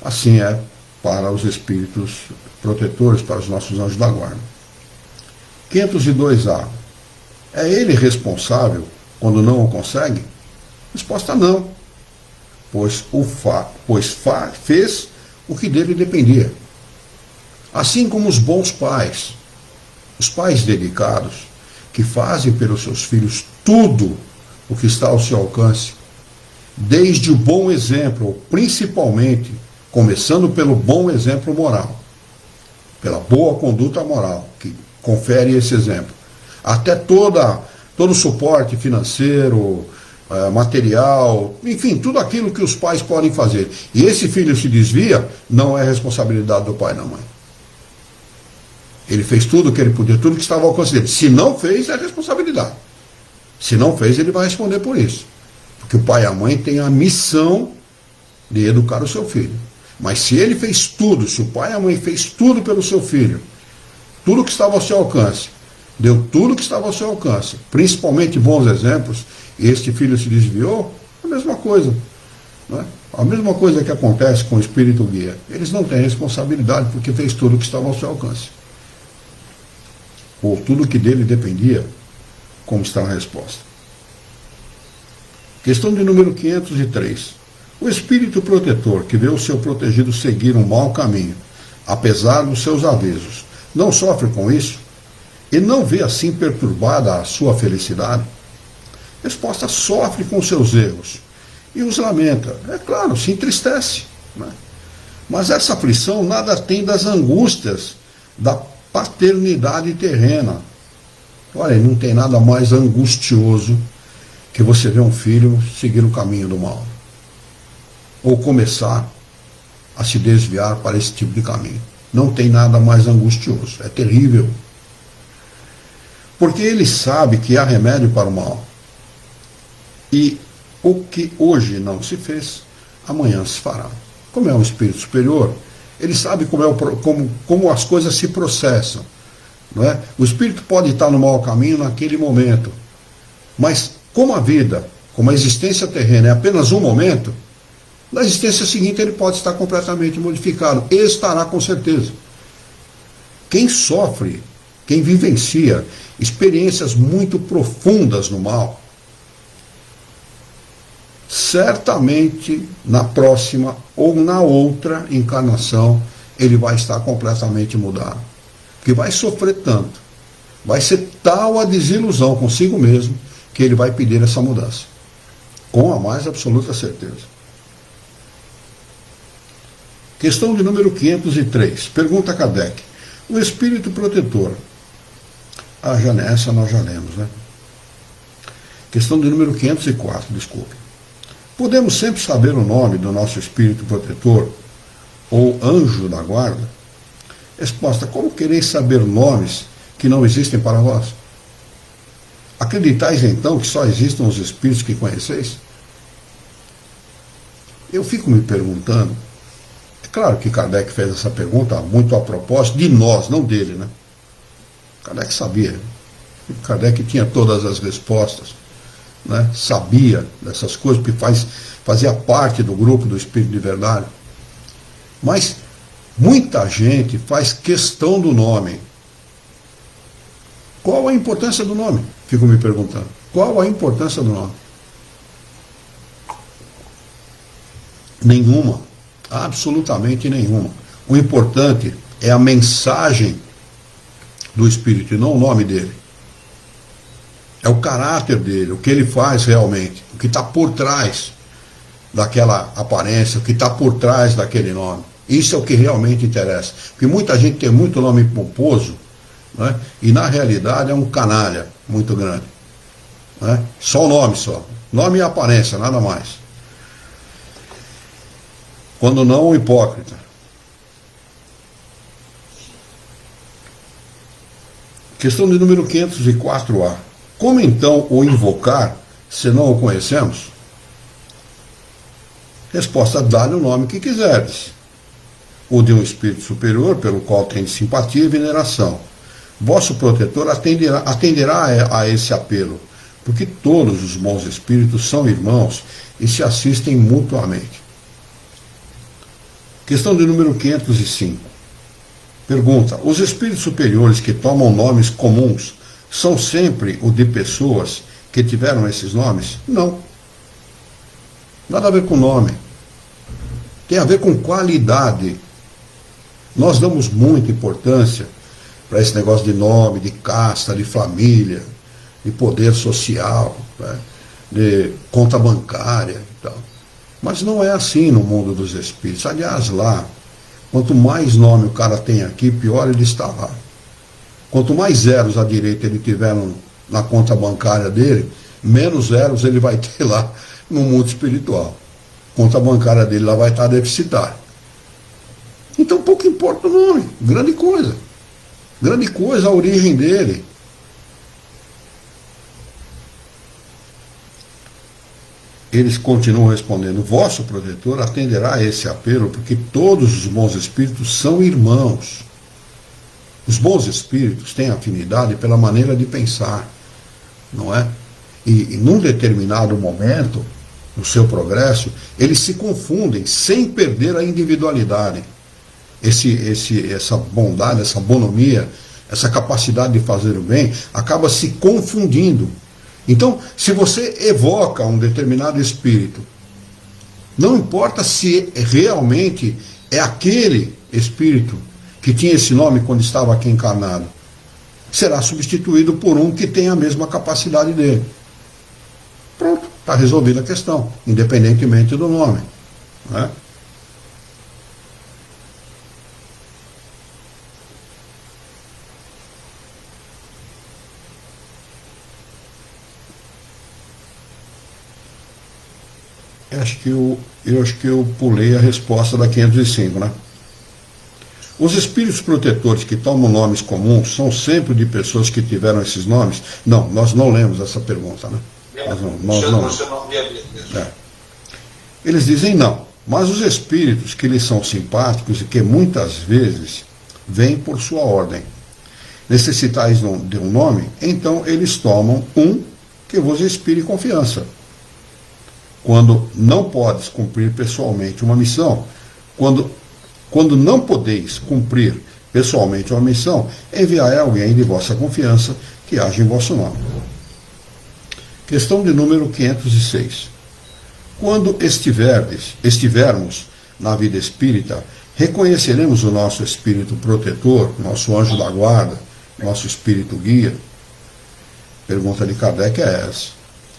Assim é para os espíritos protetores, para os nossos anjos da guarda. 502A. É ele responsável quando não o consegue? Resposta: não, pois fez o que dele dependia. Assim como os bons pais, os pais dedicados, que fazem pelos seus filhos tudo o que está ao seu alcance, desde o bom exemplo, principalmente, começando pelo bom exemplo moral, pela boa conduta moral, que confere esse exemplo, até todo o suporte financeiro, material, enfim, tudo aquilo que os pais podem fazer. E esse filho se desvia, não é responsabilidade do pai e da mãe. Ele fez tudo o que ele podia, tudo que estava ao alcance dele. Se não fez, é responsabilidade. Se não fez, ele vai responder por isso. Porque o pai e a mãe têm a missão de educar o seu filho. Mas se ele fez tudo, se o pai e a mãe fez tudo pelo seu filho, tudo que estava ao seu alcance, deu tudo que estava ao seu alcance, principalmente bons exemplos, e este filho se desviou, a mesma coisa. Não é? A mesma coisa que acontece com o espírito guia. Eles não têm responsabilidade porque fez tudo o que estava ao seu alcance. Ou tudo o que dele dependia, como está na resposta. Questão de número 503. O espírito protetor que vê o seu protegido seguir um mau caminho, apesar dos seus avisos, não sofre com isso? E não vê assim perturbada a sua felicidade? Resposta: sofre com seus erros e os lamenta. É claro, se entristece. Né? Mas essa aflição nada tem das angústias da paternidade terrena. Olha, não tem nada mais angustioso que você ver um filho seguir o caminho do mal. Ou começar a se desviar para esse tipo de caminho. Não tem nada mais angustioso. É terrível. Porque ele sabe que há remédio para o mal. E o que hoje não se fez, amanhã se fará. Como é um espírito superior, ele sabe como as coisas se processam. Não é? O espírito pode estar no mau caminho naquele momento. Mas como a vida, como a existência terrena é apenas um momento, na existência seguinte ele pode estar completamente modificado. E estará com certeza. Quem sofre, quem vivencia experiências muito profundas no mal, certamente na próxima ou na outra encarnação ele vai estar completamente mudado. Porque vai sofrer tanto, vai ser tal a desilusão consigo mesmo, que ele vai pedir essa mudança. Com a mais absoluta certeza. Questão de número 503. Pergunta a Kardec. O espírito protetor. Já nessa nós já lemos, né? Questão de número 504, desculpe. Podemos sempre saber o nome do nosso espírito protetor ou anjo da guarda? Resposta: como quereis saber nomes que não existem para vós? Acreditais então que só existam os espíritos que conheceis? Eu fico me perguntando, é claro que Kardec fez essa pergunta muito a propósito de nós, não dele, né? Kardec sabia, Kardec tinha todas as respostas, né? Sabia dessas coisas, porque fazia parte do grupo do Espírito de Verdade. Mas muita gente faz questão do nome. Qual a importância do nome? Fico me perguntando. Qual a importância do nome? Nenhuma. Absolutamente nenhuma. O importante é a mensagem do Espírito e não o nome dele. É o caráter dele, o que ele faz realmente, o que está por trás daquela aparência, o que está por trás daquele nome. Isso é o que realmente interessa. Porque muita gente tem muito nome pomposo, né? E na realidade é um canalha muito grande. Né? Só o nome só. Nome e aparência, nada mais. Quando não, um hipócrita. Questão de número 504A. Como então o invocar, se não o conhecemos? Resposta: dá-lhe o nome que quiseres. O de um espírito superior, pelo qual tem simpatia e veneração. Vosso protetor atenderá a esse apelo, porque todos os bons espíritos são irmãos e se assistem mutuamente. Questão de número 505. Pergunta: os espíritos superiores que tomam nomes comuns são sempre o de pessoas que tiveram esses nomes? Não. Nada a ver com nome. Tem a ver com qualidade. Nós damos muita importância para esse negócio de nome, de casta, de família, de poder social, né? De conta bancária e tal. Mas não é assim no mundo dos espíritos. Aliás, lá, quanto mais nome o cara tem aqui, pior ele está lá. Quanto mais zeros à direita ele tiver na conta bancária dele, menos zeros ele vai ter lá no mundo espiritual. A conta bancária dele lá vai estar deficitária. Então pouco importa o nome, grande coisa. Grande coisa a origem dele. Eles continuam respondendo: vosso protetor atenderá a esse apelo, porque todos os bons espíritos são irmãos. Os bons espíritos têm afinidade pela maneira de pensar, não é? e num determinado momento, no seu progresso, eles se confundem sem perder a individualidade. Essa bondade, essa bonomia, essa capacidade de fazer o bem, acaba se confundindo. Então, se você evoca um determinado espírito, não importa se realmente é aquele espírito que tinha esse nome quando estava aqui encarnado, será substituído por um que tem a mesma capacidade dele. Pronto, está resolvida a questão, independentemente do nome. Né? Eu acho que eu pulei a resposta da 505, né? Os espíritos protetores que tomam nomes comuns são sempre de pessoas que tiveram esses nomes? Não, nós não lemos essa pergunta, né? Nós não. É. Eles dizem não, mas os espíritos que lhes são simpáticos e que muitas vezes vêm por sua ordem, necessitais de um nome, então eles tomam um que vos inspire confiança. Quando não podes cumprir pessoalmente uma missão, quando não podeis cumprir pessoalmente uma missão, enviai alguém de vossa confiança que age em vosso nome. Questão de número 506. Quando estivermos na vida espírita, reconheceremos o nosso espírito protetor, nosso anjo da guarda, nosso espírito guia? Pergunta de Kardec é essa.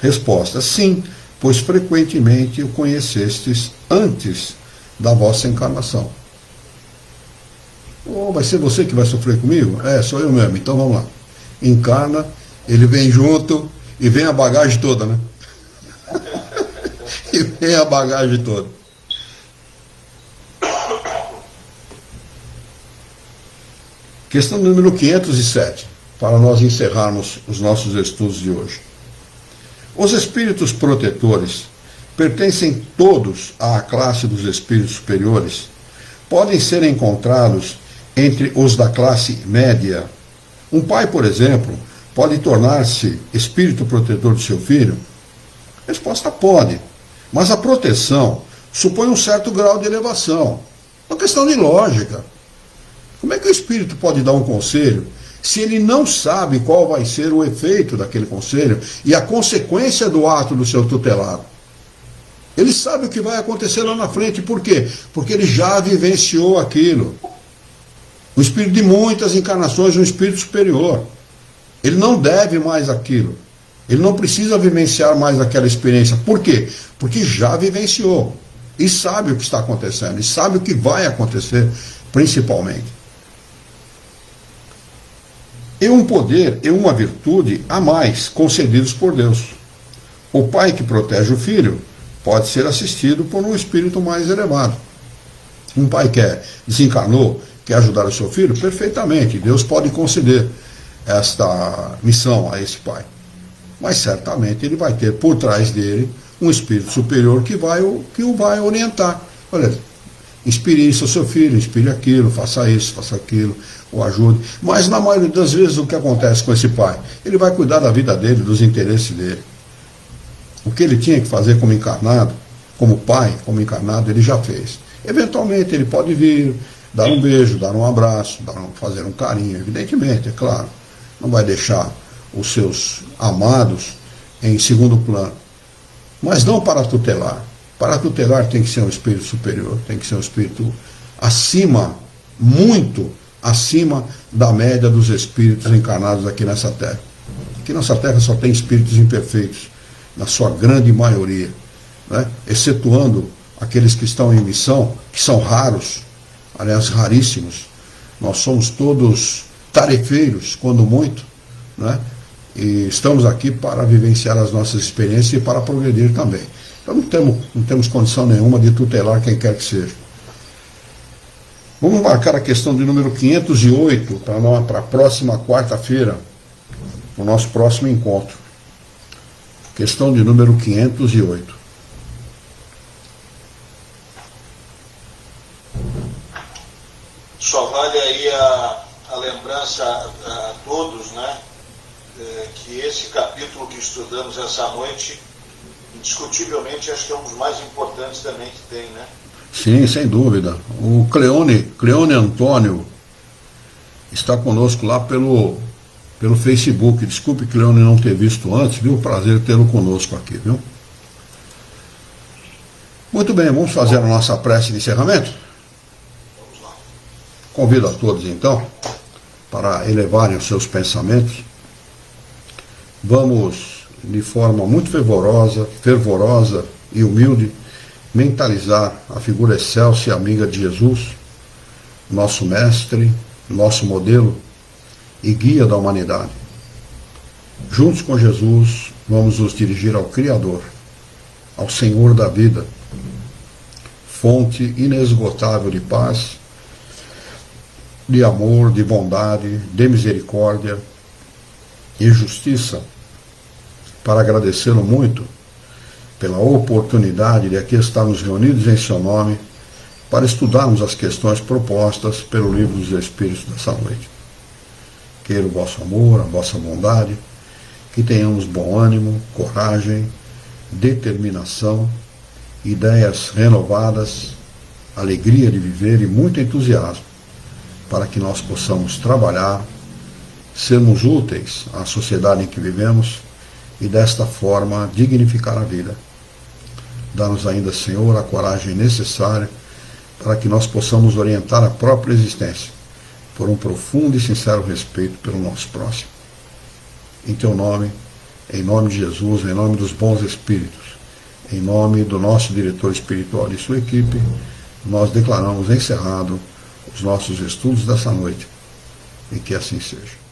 Resposta: sim, pois frequentemente o conhecestes antes da vossa encarnação. Oh, vai ser você que vai sofrer comigo? É, sou eu mesmo, então vamos lá. Encarna, ele vem junto e vem a bagagem toda, né? E vem a bagagem toda. Questão número 507, para nós encerrarmos os nossos estudos de hoje. Os espíritos protetores pertencem todos à classe dos espíritos superiores? Podem ser encontrados entre os da classe média? Um pai, por exemplo, pode tornar-se espírito protetor do seu filho? Resposta: pode. Mas a proteção supõe um certo grau de elevação. É uma questão de lógica. Como é que o espírito pode dar um conselho se ele não sabe qual vai ser o efeito daquele conselho e a consequência do ato do seu tutelado? Ele sabe o que vai acontecer lá na frente. Por quê? Porque ele já vivenciou aquilo. O espírito de muitas encarnações é um espírito superior. Ele não deve mais aquilo. Ele não precisa vivenciar mais aquela experiência. Por quê? Porque já vivenciou. E sabe o que está acontecendo. E sabe o que vai acontecer, principalmente. E um poder e uma virtude a mais concedidos por Deus. O pai que protege o filho pode ser assistido por um espírito mais elevado. Um pai que desencarnou, quer ajudar o seu filho, perfeitamente. Deus pode conceder esta missão a esse pai. Mas certamente ele vai ter por trás dele um espírito superior que o vai orientar. Olha, inspire isso ao seu filho, inspire aquilo, faça isso, faça aquilo, o ajude. Mas na maioria das vezes o que acontece com esse pai? Ele vai cuidar da vida dele, dos interesses dele. O que ele tinha que fazer como encarnado, como pai, como encarnado, ele já fez. Eventualmente ele pode vir, dar um beijo, dar um abraço, fazer um carinho, evidentemente, é claro. Não vai deixar os seus amados em segundo plano. Mas não para tutelar. Para tutelar tem que ser um espírito superior, tem que ser um espírito acima, muito acima da média dos espíritos encarnados aqui nessa terra. Aqui nessa terra só tem espíritos imperfeitos, na sua grande maioria, né? Excetuando aqueles que estão em missão, que são raros, aliás, raríssimos. Nós somos todos tarefeiros, quando muito, né? E estamos aqui para vivenciar as nossas experiências e para progredir também. Então não temos condição nenhuma de tutelar quem quer que seja. Vamos marcar a questão de número 508 para a próxima quarta-feira, o nosso próximo encontro. Questão de número 508. Só vale aí a lembrança a todos, né? que esse capítulo que estudamos essa noite, indiscutivelmente, acho que é um dos mais importantes também que tem, né? Sim, sem dúvida. O Cleone Antônio está conosco lá pelo Facebook. Desculpe, Cleone, não ter visto antes, viu? Prazer tê-lo conosco aqui, viu? Muito bem, vamos fazer a nossa prece de encerramento? Vamos lá. Convido a todos, então, para elevarem os seus pensamentos. Vamos, de forma muito fervorosa e humilde, mentalizar a figura excelsa e amiga de Jesus, nosso mestre, nosso modelo e guia da humanidade. Juntos com Jesus, vamos nos dirigir ao Criador, ao Senhor da vida, fonte inesgotável de paz, de amor, de bondade, de misericórdia e justiça, para agradecê-lo muito pela oportunidade de aqui estarmos reunidos em seu nome para estudarmos as questões propostas pelo Livro dos Espíritos dessa noite. Queira o vosso amor, a vossa bondade, que tenhamos bom ânimo, coragem, determinação, ideias renovadas, alegria de viver e muito entusiasmo, para que nós possamos trabalhar, sermos úteis à sociedade em que vivemos e desta forma dignificar a vida. Dá-nos ainda, Senhor, a coragem necessária para que nós possamos orientar a própria existência por um profundo e sincero respeito pelo nosso próximo. Em Teu nome, em nome de Jesus, em nome dos bons espíritos, em nome do nosso diretor espiritual e sua equipe, nós declaramos encerrado os nossos estudos dessa noite, e que assim seja.